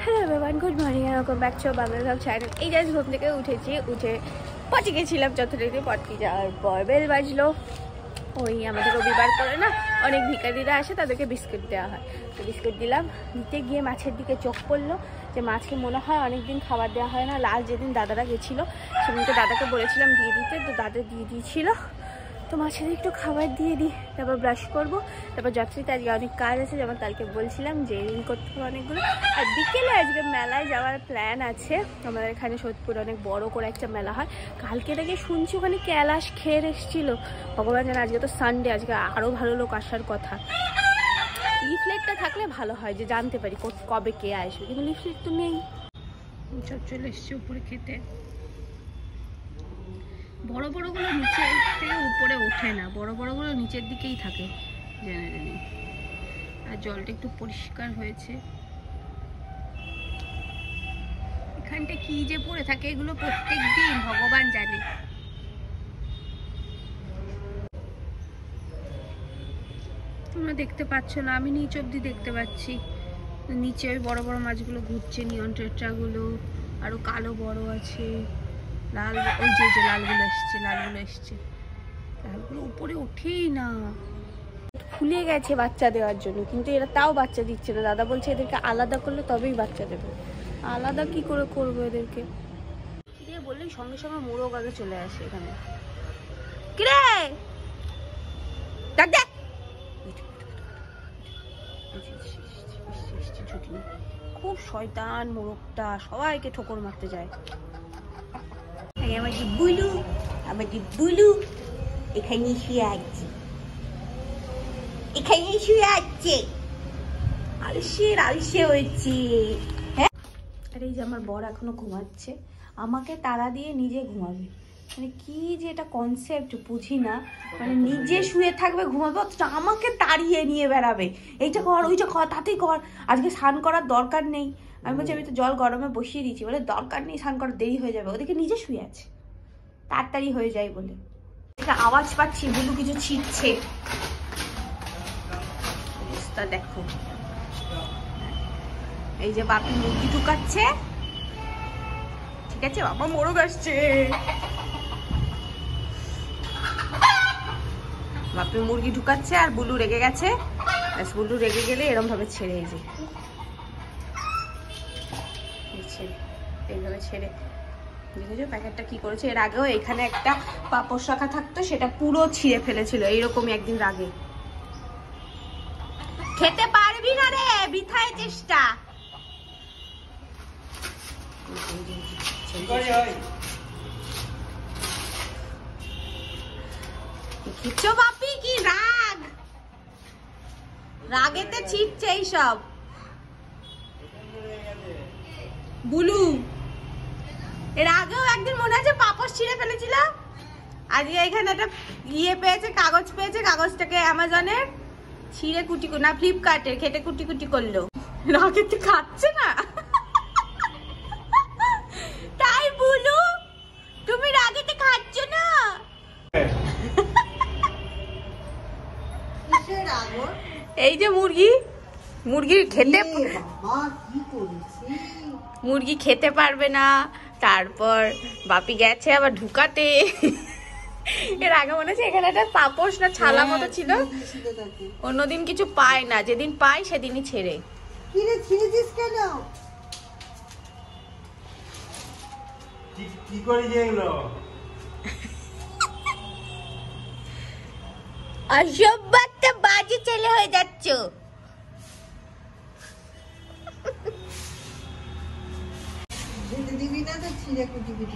Hello everyone, good morning, welcome back to Bangla vlog channel. এই just ঘুম থেকে উঠে পটি গেছিলাম যথারীতি। পটি যাওয়ার পর বেল বাজলো। ওই আমাদের রবিবার করে না অনেক ভিখারিরা আসে, তাদেরকে বিস্কুট দেওয়া হয়। তো বিস্কুট দিলাম, দিতে গিয়ে মাছের দিকে চোখ পড়লো যে মাছকে মনে হয় অনেকদিন খাবার দেওয়া হয় না। লাস্ট যেদিন দাদারা গেছিলো সেদিনকে দাদাকে বলেছিলাম দিয়ে দিতে, তো দাদা দিয়ে দিয়েছিল। তো মাছের একটু খাবার দিয়ে দিই, তারপর ব্রাশ করবো। তারপর যথারীতি আজকে অনেক কাজ আছে, যেমন কালকে বলছিলাম যে রিং করতে হবে অনেকগুলো। আর বিকেলে আজকে মেলায় যাওয়ার প্ল্যান আছে। আমাদের এখানে সোদপুরে অনেক বড় করে একটা মেলা হয়। কালকে থেকে শুনছি ওখানে ক্যালাশ খেয়ে এসেছিলো। ভগবান জানে, আজকে তো সানডে, আজকে আরও ভালো লোক আসার কথা। লিফলেটটা থাকলে ভালো হয় যে জানতে পারি কবে কে আসবে, কিন্তু লিফলেট তো নেই। সব চলে এসছে উপরে খেতে। বড় বড়গুলো নিচের থেকে উপরে ওঠে না, বড় বড়গুলো নিচের দিকেই থাকে জেনারেলি। আর জলটা একটু পরিষ্কার হয়েছে। এখানটা কি যে পড়ে থাকে এগুলো প্রত্যেক দিন, ভগবান জানে। তোমরা দেখতে পাচ্ছ না, আমি নিচ অব্দি দেখতে পাচ্ছি। নিচে ওই বড় বড় মাছগুলো ঘুরছে, নিয়ন টেট্রাগুলো। আরো কালো বড় আছে, লাল, ওই যে লালগুলো এসছে, লালগুলো উপরে ওঠেই না। ফুলে গেছে বাচ্চা দেওয়ার জন্য, কিন্তু এরা তাও বাচ্চা দিচ্ছে না। দাদা বলছে এদেরকে আলাদা করলে তবেই বাচ্চা দেবে। আলাদা কি করে করবো এদেরকে? দিয়ে বললেই সঙ্গে সঙ্গে মোরগ আগে চলে আসে এখানে। কিরে ডাক দে। খুব শয়তান মোরগটা, সবাইকে ঠোকর মারতে যায়। আমার যে বুলু এখানে শুয়ে আছে, আলসে হয়েছে। হ্যাঁ, আর এই যে আমার বর এখনো ঘুমাচ্ছে, আমাকে তাড়া দিয়ে নিজে ঘুমাবে। মানে কি যে এটা কনসেপ্ট বুঝি না। মানে নিজে শুয়ে থাকবে, ঘুমাবে, অথচ আমাকে তাড়িয়ে নিয়ে বেড়াবে। এইটা কর, ওইটা কর, তাতেই কর। আজকে স্নান করার দরকার নেই। আমি বলছি আমি তো জল গরমে বসিয়ে দিচ্ছি। বলে দরকার নেই, স্নান করার দেরি হয়ে যাবে। ওদিকে নিজে শুয়ে আছে, তাড়াতাড়ি হয়ে যায় বলে। আওয়াজ পাচ্ছি বুলু কিছু ছিটছে। অবস্থা দেখো। এই যে বাপি মুরগি ঢুকাচ্ছে। ঠিক আছে, বাবা মোরগ আসছে। বাপি মুরগি ঢুকাচ্ছে আর বুলু রেগে গেছে। বুলু রেগে গেলে এরম ভাবে ছেড়ে, এই যে এইভাবে ছেড়ে। দেখেছো প্যাকেটটা কি করেছে? এর আগেও এখানে একটা পাপড় শাখা থাকতো, সেটা পুরো ছিঁড়ে ফেলেছিল এইরকমই একদিন রাগে। খেতে পারবি না রে, বৃথায় চেষ্টা। দেখছো বাপি কি রাগ, রাগেতে ছিটছে এইসব। বুলু এর আগেও একদিন মনে আছে পাপড় ছিঁড়ে ফেলেছিল। আজকে এখানে একটা পেয়েছে, কাগজ পেয়েছে, কাগজটাকে অ্যামাজনের ছিঁড়ে কুটি না ফ্লিপকার্টের খেটে কুটি কুটি করলো। রাগে তো খাচ্ছে না। তাই বুলু তুমি রাগেতে খাচ্ছ না? এই যে মুরগি খেতে পারবে না। তারপর বাপি গেছে আবার ঢুকাতে। এর আগে মনে হচ্ছে এখানে একটা পাপোশ না ছালা মতো ছিল, অন্যদিন কিছু পায় না, যেদিন পায় সেদিনই ছেড়ে। অসভ্যতা বাজে ছেলে হয়ে যাচ্ছ।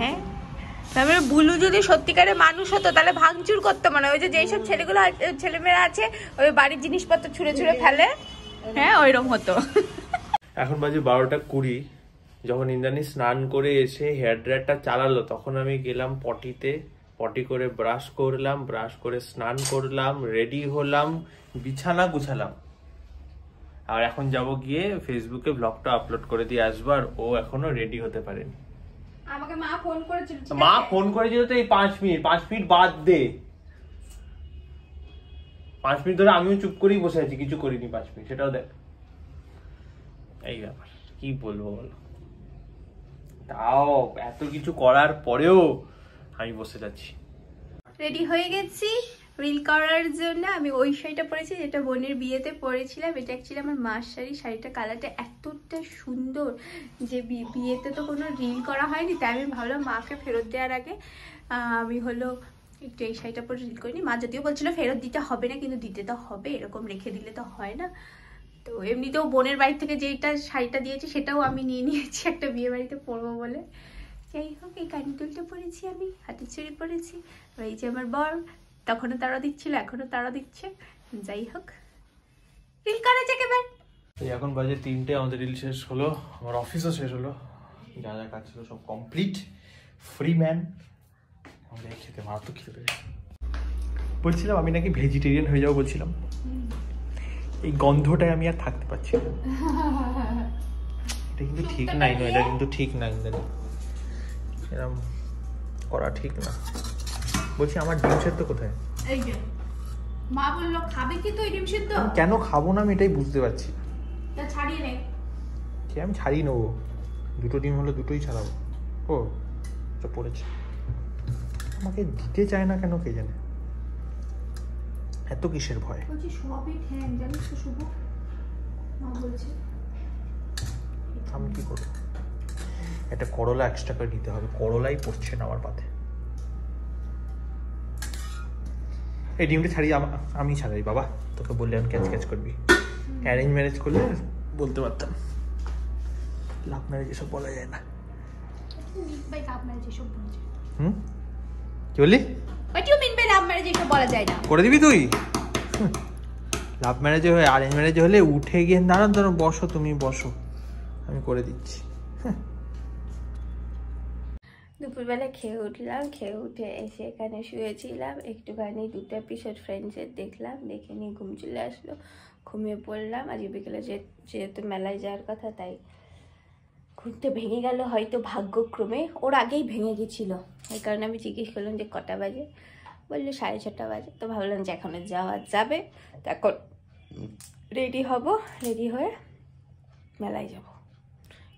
হ্যাঁ, তারপরে বুলু যদি সত্যিকারে মানুষ হতো তাহলে ভাঙচুর করতো। মানে ওই যে যেসব ছেলেমেয়েরা আছে ওই বাড়ির জিনিসপত্র ছুঁড়ে ফেলে, হ্যাঁ ওইরকম হতো। এখন বাজে 12:20। যখন ইন্দ্রাণী স্নান করে এসে হেয়ার ড্রায়ারটা চালালো, তখন আমি গেলাম পটি করে ব্রাশ করলাম, ব্রাশ করে স্নান করলাম, রেডি হলাম, বিছানা গুছালাম। আর এখন যাব গিয়ে ফেসবুকে ব্লগটা আপলোড করে দিয়ে আসবো। আর ও এখনো রেডি হতে পারেনি। আমাকে মা ফোন করেছিল তো এই 5 মিনিট বাদ দে। 5 মিনিট ধরে আমিও চুপ করেই বসে আছি, কিছু করিনি 5 মিনিট, সেটাও দেখ। এই ব্যাপার। কি বলবো বলো, তাও এত কিছু করার পরেও আমি বসে যাচ্ছি। রেডি হয়ে গেছি রিল করার জন্য। আমি ওই শাড়িটা পরেছি যেটা বোনের বিয়েতে পরেছিলাম। এটা অ্যাকচুয়ালি আমার মার শাড়ি। শাড়িটা কালারটা এতটা সুন্দর যে বিয়েতে তো কোনো রিল করা হয়নি, তাই আমি ভাবলাম মাকে ফেরত দেওয়ার আগে আমি হলো একটু এই শাড়িটা পরে রিল করিনি। মা যদিও বলছিল ফেরত দিতে হবে না, কিন্তু দিতে তো হবে, এরকম রেখে দিলে তো হয় না। তো এমনিতেও বোনের বাড়ি থেকে যেটা শাড়িটা দিয়েছি সেটাও আমি নিয়ে নিয়েছি একটা বিয়ে বাড়িতে পরবো বলে। যাই হোক, এই কানের দুলটা পরেছি, আমি হাতের চুড়ি পরেছি। আর এই যে আমার বর, তখনও তারা দিচ্ছিল, এখনো তারা দিচ্ছে। যাই হোক, রিল করা যাক এবার। এখন বাজে 3টে, আমাদের রিল শেষ হলো, আমার অফিসও শেষ হলো, যা যা কাজ ছিল সব কমপ্লিট। Free man. আমাদের খেতে মারাত্মক খেতে পেরেছি। বলছিলাম আমি নাকি ভেজিটেরিয়ান হয়ে যাবো বলছিলাম, এই গন্ধটায় আমি আর থাকতে পারছি না। এটা কিন্তু ঠিক নাই, এটা কিন্তু ঠিক নাই, এরকম করা ঠিক না। বলছি আমার ডিম সেদ্ধ কোথায়? এই যে মা বললো খাবে কি তুই ডিম সেদ্ধ? কেন খাবো না আমি এটাই বুঝতে পারছি। তা ছাড়িয়ে নে। কি আমি ছাড়িয়ে নেবো? দুটো ডিম হলো দুটোই ছাড়াবো। ও তো পড়েছে, আমাকে দিতে চায় না কেন কে জানে, এত কিসের ভয়? বলছি সবই ঠ্যাং জানিস তো শুভ, মা বলছে। আমি কি করবো? একটা করলা এক্সট্রা করে নিতে হবে, করলাই পড়ছে না আমার পাতে। এই ডিমটা ছাড়িয়ে আমি ছাড়াই বাবা, তোকে বললে আমি ক্যাচ ক্যাচ করবি। অ্যারেঞ্জ ম্যারেজ করলে বলতে পারতাম, লাভ ম্যারেজ এসব বলা যায় না। ভাই লাভ ম্যারেজ এসব বলা যায়? কি বললি? What you mean by love marriage এসব বলা যায় না? করে দিবি তুই? লাভ ম্যারেজে হয়ে অ্যারেঞ্জ ম্যারেজে হলে উঠে গিয়ে দাঁড়ান, ধরো বসো, তুমি বসো, আমি করে দিচ্ছি। দুপুরবেলা খেয়ে উঠলাম, খেয়ে উঠে এসে এখানে শুয়েছিলাম একটুখানি, 2টা এপিসোড ফ্রেন্ডসের দেখলাম, দেখে নিয়ে ঘুম চলে আসলো, ঘুমিয়ে পড়লাম। আজকে বিকেলে যেহেতু মেলায় যাওয়ার কথা, তাই ঘুরতে ভেঙে গেল হয়তো ভাগ্যক্রমে, ওর আগেই ভেঙে গেছিল। এই কারণে আমি জিজ্ঞেস করলাম যে কটা বাজে, বললো 6:30 বাজে। তো ভাবলাম যে এখনো যাওয়া যাবে, তো এখন রেডি হব, রেডি হয়ে মেলায় যাব।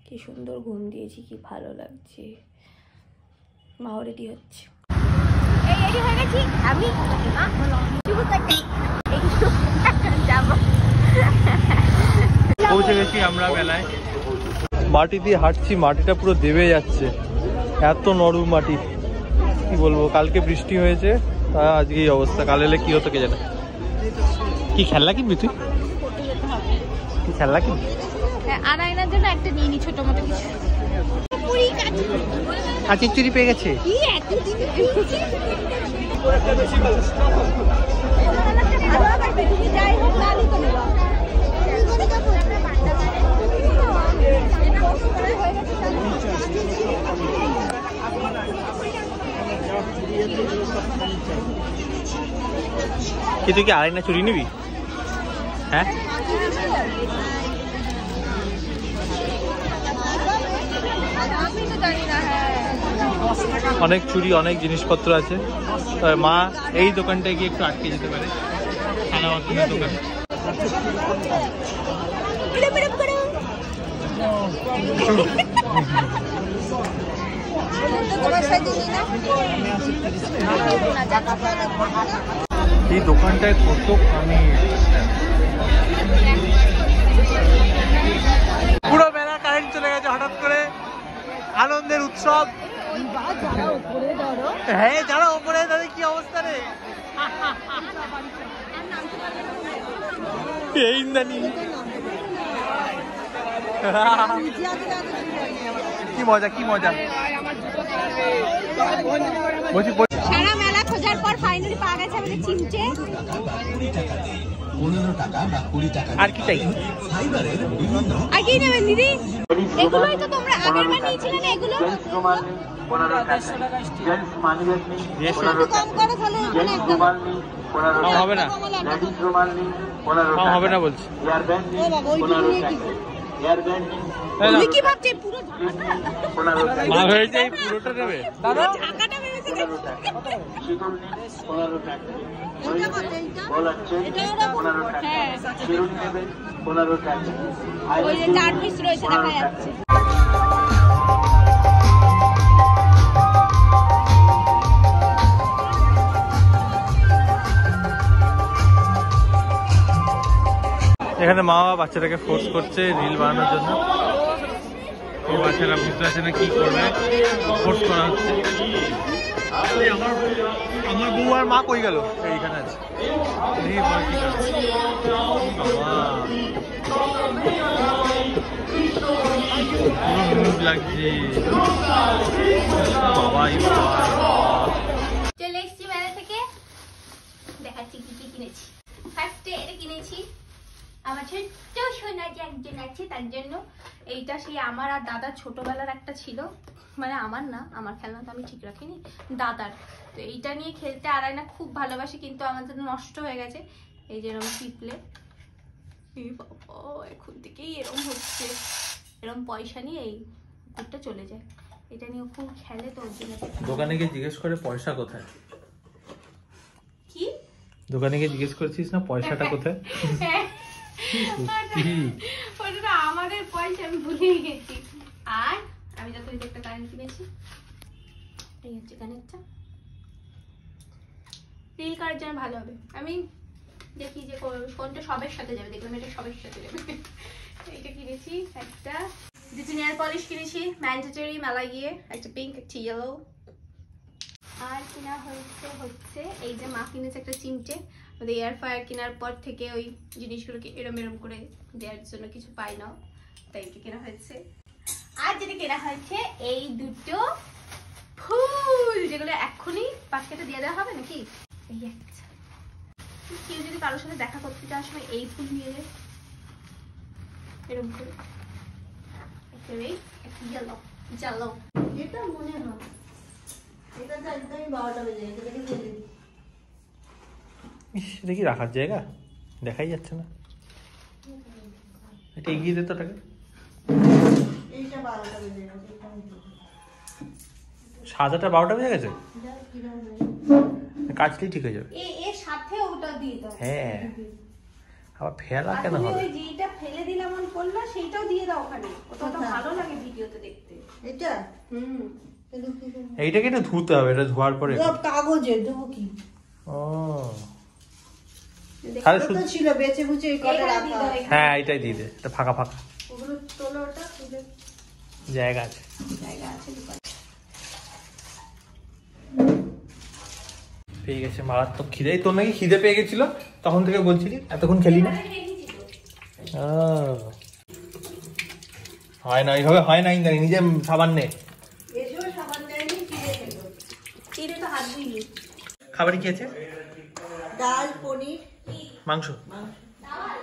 কি সুন্দর ঘুম দিয়েছি, কি ভালো লাগছে। মাও রেডি হচ্ছে, এই রেডি হয়ে গেছি আমি, যাবো। পৌঁছে গেছি আমরা মেলায়। মাটি দিয়ে হাঁটছি, মাটিটা পুরো দেবে যাচ্ছে, এত নরম মাটি। কি বলবো, কালকে বৃষ্টি হয়েছে, তা আজকে এই অবস্থা। কাল এলে কি হতো কে জানে। কি খেলনা কিনবি তুই? কি খেলনা কিনবি? আনাইনার জন্য একটা নিয়ে নি, ছোট মোটো কিছু। কাঁচের চুরি পেয়ে গেছে। কি তুই কি আড়াইনা চুরি নিবি? হ্যাঁ, অনেক চুরি, অনেক জিনিসপত্র আছে। মা এই দোকানটায় গিয়ে একটু আটকে যেতে পারে, খানা বাথরুমের দোকান। এই দোকানটায় কত আমি পুরো মেলা কারেন্ট চলে গেছে হঠাৎ করে, আনন্দের উৎসব। হ্যাঁ, যারা ওপরে তাদের কি অবস্থা রে? কি মজা, কি মজা। সারা মেলা খোঁজার পর ফাইনালি পাওয়া গেছে আমাদের চিমচে। 15 টাকা বা 20 টাকা। আর কি চাই? আর কি নেবেন দিদি? এগুলোই তো তোমরা আগের বার নিয়েছিলে না, এগুলো? কম করো তাহলে, মানে একদম হবে না, হবে না বলছি। তুমি কি ভাবছো পুরো মা হয়েছে এই পুরোটা নেবে? ঢাকাটা ভেবেছে 15 টাকা, শিকল নেবে 15 টাকা, বল আছে 15 টাকা, শিরুন নেবে 15 টাকা, ওই যে 4 পিস রয়েছে দেখা যাচ্ছে। এখানে মা বাবা বাচ্চাটাকে ফোর্স করছে রিল বানানোর জন্য। ও বাচ্চারা বুঝতে পারছে না কি করবে, ফোর্স করা হচ্ছে। আমার বউ আর মা কই গেল? এইখানে আছে। লাগছে চলে এসছি মেলা থেকে, দেখাচ্ছি কি কি কিনেছি। ফার্স্টে এটা কিনেছি আমার ছোট্ট সোনা যে একজন আছে তার জন্য। এইটা সেই আমার আর দাদার ছোটবেলার একটা ছিল, মানে আমার না, আমার খেলনা তো আমি ঠিক রাখিনি, দাদার। তো এইটা নিয়ে খেলতে আড়াই না খুব ভালোবাসি, কিন্তু আমাদের নষ্ট হয়ে গেছে। এই যে এরকম টিপলে, এই বাবা এখন থেকেই এরকম হচ্ছে, এরকম পয়সা নিয়ে এই কুকুরটা চলে যায়। এটা নিয়ে খুব খেলে, তো ওর জন্য। দোকানে গিয়ে জিজ্ঞেস করে পয়সা কোথায়? কি দোকানে গিয়ে জিজ্ঞেস করছিস না পয়সাটা কোথায়? ওটা আমাদের পয়সা, আমি ভুলে গেছি। আর আমি যখন একটা কারেন্ট কিনেছি, এই হচ্ছে কানেরটা, রিল করার জন্য ভালো হবে। আমি দেখি যে কোনটা সবের সাথে যাবে, দেখলাম এটা সবের সাথে যাবে। এইটা কিনেছি একটা, দুটো নেল পলিশ কিনেছি ম্যান্ডেটরি মেলায় গিয়ে, একটা পিঙ্ক একটা ইয়েলো। আর কেনা হচ্ছে এই যে মা কিনেছে একটা চিমটে, ওদের এয়ার ফ্রায়ার কেনার পর থেকে ওই জিনিসগুলোকে এরম এরম করে দেওয়ার জন্য কিছু পাই না, তাই এটা কেনা হয়েছে। আর যেটা কেনা হয়েছে এই দুটো ফুল, যেগুলো এক্ষুনি বাস্কেটে দিয়ে দেওয়া হবে নাকি। এই একটা, কেউ যদি কারোর সাথে দেখা করতে যাওয়ার সময় এই ফুল নিয়ে যায় এরম করে, একটা ইয়েলো জালো, এটা মনে হয় দেখি রাখার জায়গা দেখাই যাচ্ছে না, এটা এগিয়ে দে তো টাকা। সাজাটা 12টা বেজে গেছে, কাজটাই ঠিক হয়ে যাবে। এর সাথে ওটা দিয়ে দাও। হ্যাঁ, আবার ফেলা কেন হবে? ওই যেটা ফেলে দিলাম অন করলা সেইটাও দিয়ে দাও ওখানে, ওটা তো ভালো লাগে ভিডিওতে দেখতে। এটা এইটাকে একটু ধুতে হবে, এটা ধোয়ার পরে সব কাগজে দেবো কি? ও তাহলে তো ছিল বেঁচে বুঝে এই কটা রাখা। হ্যাঁ এটাই দিয়ে দে, এটা ফাঁকা ফাঁকা ওগুলো তোলো, ওটা তুলে জায়গা আছে, জায়গা আছে দোকানে। পেয়ে গেছে মারাত্মক খিদে। তোর নাকি খিদে পেয়ে গেছিল তখন থেকে বলছিলি, এতক্ষণ খেলি না। হয় না এইভাবে, হয় না ইন্দানি, নিজে সাবান নে। এসো সাবান দেয়নি, কিনে খেলো। তীরে তো হাত ধুইনি। খাবারে কি আছে? ডাল, পনির, মাংস। চাওয়াল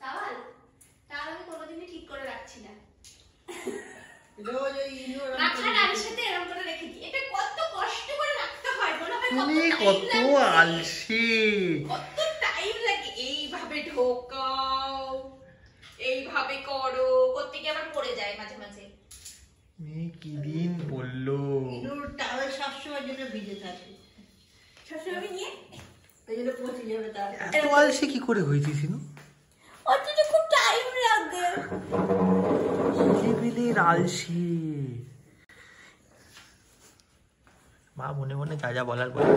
চাওয়াল তাও আমি কোনোদিনই ঠিক করে রাখছি না। রোজ ওই ইঁদুর রাখা ডালের সাথে এরকম করে রেখে দিই। এটা কত কষ্ট করে রাখতে হয়, মনে হয় তুমি কত আলসি, কত টাইম লাগে। এইভাবে ঢোকাও, এইভাবে করো, করতে গিয়ে আবার পড়ে যায় মাঝে মাঝে। মেয়ে কি দিন বললো। ইঁদুর টাওয়াল সবসময় জন্য ভিজে থাকে, সবসময় নিয়ে ওই জন্য পচে যাবে। তার এত আলসি কি করে হয়েছিস? অতটা খুব টাইম লাগে। লেভেলের আলসি। মা মনে মনে যা যা বলার বলে।